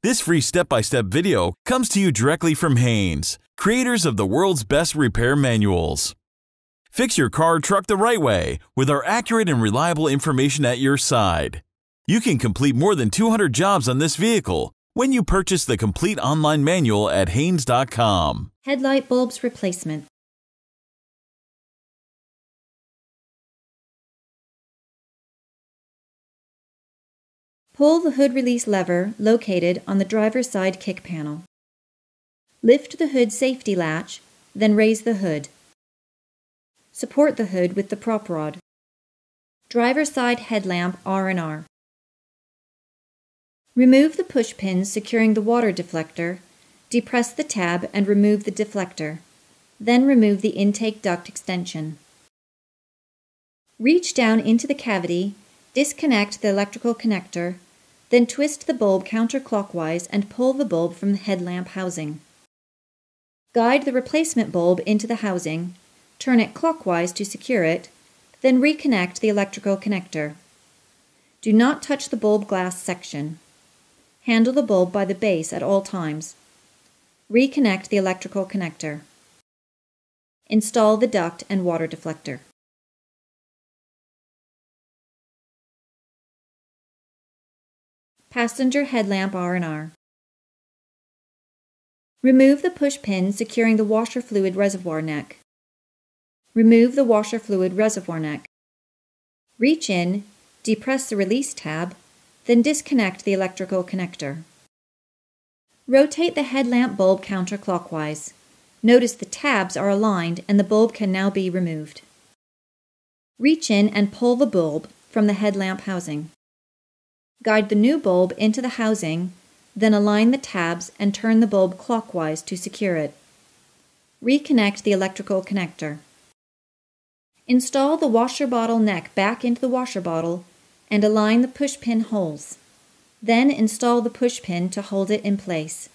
This free step-by-step video comes to you directly from Haynes, creators of the world's best repair manuals. Fix your car or truck the right way with our accurate and reliable information at your side. You can complete more than 200 jobs on this vehicle when you purchase the complete online manual at Haynes.com. Headlight bulbs replacement. Pull the hood release lever located on the driver's side kick panel. Lift the hood safety latch, then raise the hood. Support the hood with the prop rod. Driver's side headlamp R&R. Remove the push pins securing the water deflector, depress the tab and remove the deflector, then remove the intake duct extension. Reach down into the cavity, disconnect the electrical connector, then twist the bulb counterclockwise and pull the bulb from the headlamp housing. Guide the replacement bulb into the housing, turn it clockwise to secure it, then reconnect the electrical connector. Do not touch the bulb glass section. Handle the bulb by the base at all times. Reconnect the electrical connector. Install the duct and water deflector. Passenger headlamp R&R. Remove the push pin securing the washer fluid reservoir neck. Remove the washer fluid reservoir neck. Reach in, depress the release tab, then disconnect the electrical connector. Rotate the headlamp bulb counterclockwise. Notice the tabs are aligned and the bulb can now be removed. Reach in and pull the bulb from the headlamp housing. Guide the new bulb into the housing, then align the tabs and turn the bulb clockwise to secure it. Reconnect the electrical connector. Install the washer bottle neck back into the washer bottle and align the push pin holes. Then install the push pin to hold it in place.